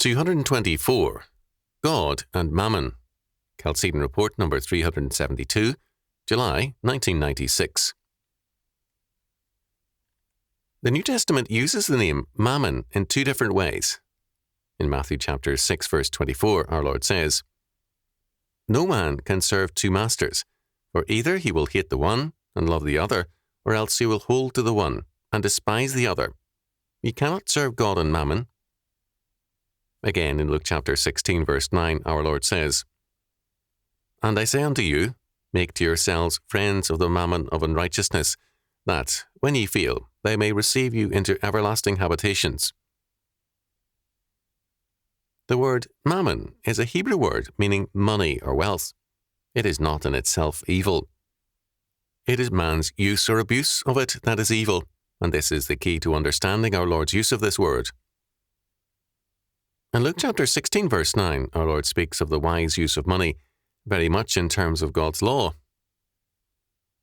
224. God and Mammon. Chalcedon Report number 372, July 1996. The New Testament uses the name Mammon in two different ways. In Matthew chapter 6, verse 24, our Lord says, "No man can serve two masters, for either he will hate the one and love the other, or else he will hold to the one and despise the other. You cannot serve God and Mammon." Again, in Luke chapter 16, verse 9, our Lord says, "And I say unto you, make to yourselves friends of the mammon of unrighteousness, that, when ye fail, they may receive you into everlasting habitations." The word mammon is a Hebrew word meaning money or wealth. It is not in itself evil. It is man's use or abuse of it that is evil, and this is the key to understanding our Lord's use of this word. In Luke chapter 16, verse 9, our Lord speaks of the wise use of money, very much in terms of God's law.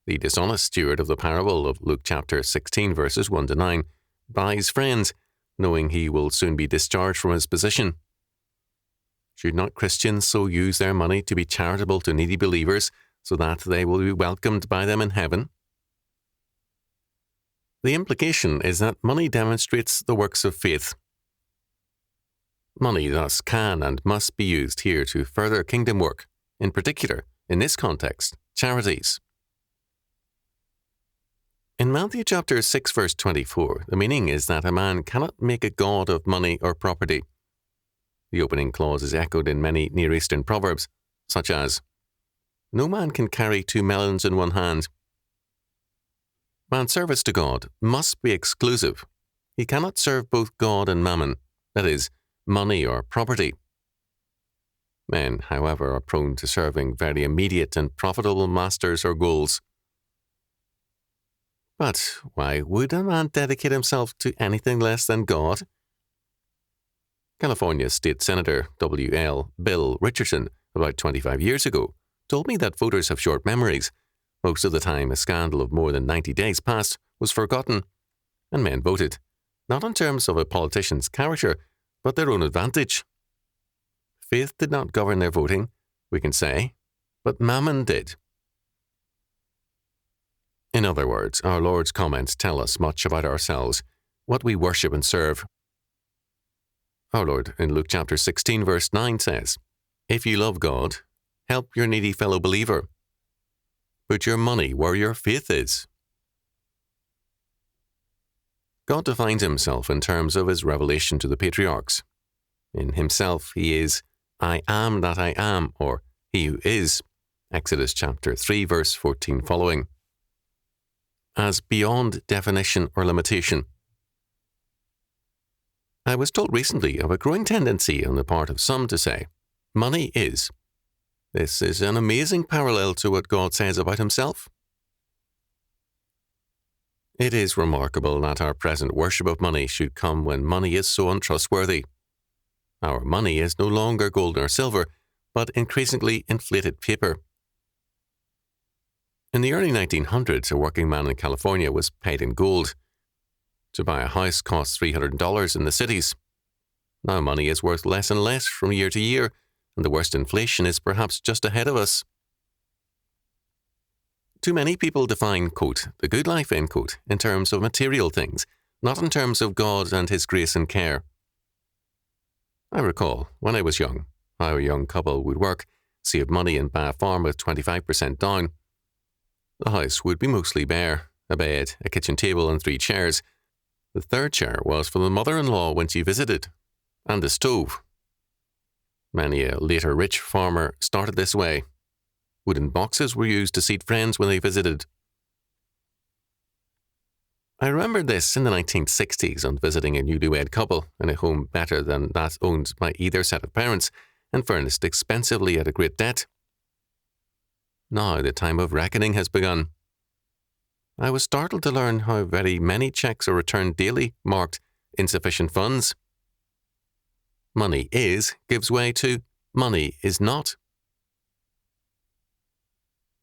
The dishonest steward of the parable of Luke chapter 16, verses 1 to 9, buys friends, knowing he will soon be discharged from his position. Should not Christians so use their money to be charitable to needy believers, so that they will be welcomed by them in heaven? The implication is that money demonstrates the works of faith. Money thus can and must be used here to further kingdom work, in particular, in this context, charities. In Matthew chapter 6, verse 24, the meaning is that a man cannot make a god of money or property. The opening clause is echoed in many Near Eastern proverbs, such as, "No man can carry two melons in one hand." Man's service to God must be exclusive. He cannot serve both God and mammon, that is, money or property. Men, however, are prone to serving very immediate and profitable masters or goals. But why would a man dedicate himself to anything less than God? California State Senator W.L. Bill Richardson, about 25 years ago, told me that voters have short memories. Most of the time, a scandal of more than 90 days past was forgotten, and men voted, not in terms of a politician's character, but their own advantage. Faith did not govern their voting, we can say, but Mammon did. In other words, our Lord's comments tell us much about ourselves, what we worship and serve. Our Lord in Luke chapter 16, verse 9 says, "If you love God, help your needy fellow believer. Put your money where your faith is." God defines himself in terms of his revelation to the patriarchs. In himself, he is, "I am that I am," or "He who is," Exodus chapter 3, verse 14 following, as beyond definition or limitation. I was told recently of a growing tendency on the part of some to say, "Money is." This is an amazing parallel to what God says about himself. It is remarkable that our present worship of money should come when money is so untrustworthy. Our money is no longer gold or silver, but increasingly inflated paper. In the early 1900s, a working man in California was paid in gold. To buy a house cost $300 in the cities. Now money is worth less and less from year to year, and the worst inflation is perhaps just ahead of us. Too many people define, quote, "the good life," end quote, in terms of material things, not in terms of God and his grace and care. I recall, when I was young, how a young couple would work, save money and buy a farm with 25% down. The house would be mostly bare, a bed, a kitchen table and 3 chairs. The 3rd chair was for the mother-in-law when she visited, and a stove. Many a later rich farmer started this way. Wooden boxes were used to seat friends when they visited. I remembered this in the 1960s on visiting a newlywed couple in a home better than that owned by either set of parents and furnished expensively at a great debt. Now the time of reckoning has begun. I was startled to learn how very many checks are returned daily marked insufficient funds. Money is gives way to money is not.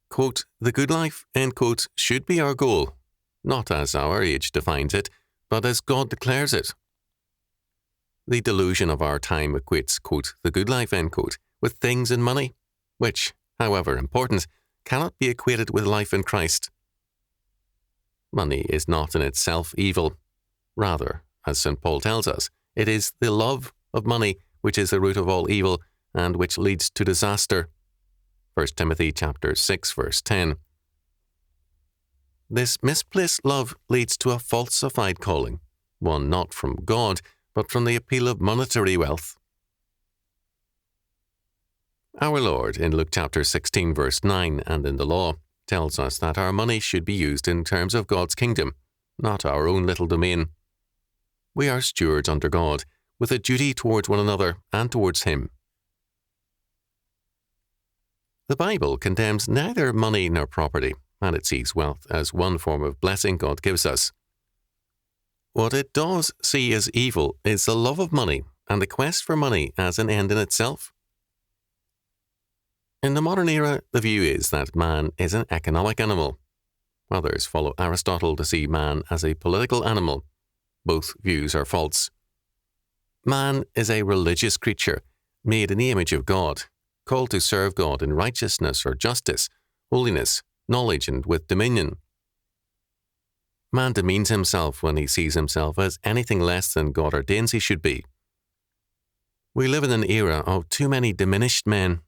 Quote, "The good life," end quote, should be our goal, not as our age defines it, but as God declares it. The delusion of our time equates, quote, the good life, end quote, with things and money, which, however important, cannot be equated with life in Christ. Money is not in itself evil. Rather, as St. Paul tells us, it is the love of money which is the root of all evil and which leads to disaster. 1 Timothy chapter 6, verse 10. This misplaced love leads to a falsified calling, one not from God, but from the appeal of monetary wealth. Our Lord, in Luke chapter 16, verse 9, and in the law, tells us that our money should be used in terms of God's kingdom, not our own little domain. We are stewards under God, with a duty towards one another and towards Him. The Bible condemns neither money nor property, and it sees wealth as one form of blessing God gives us. What it does see as evil is the love of money and the quest for money as an end in itself. In the modern era, the view is that man is an economic animal. Others follow Aristotle to see man as a political animal. Both views are false. Man is a religious creature, made in the image of God, called to serve God in righteousness or justice, holiness, knowledge, and with dominion. Man demeans himself when he sees himself as anything less than God ordains he should be. We live in an era of too many diminished men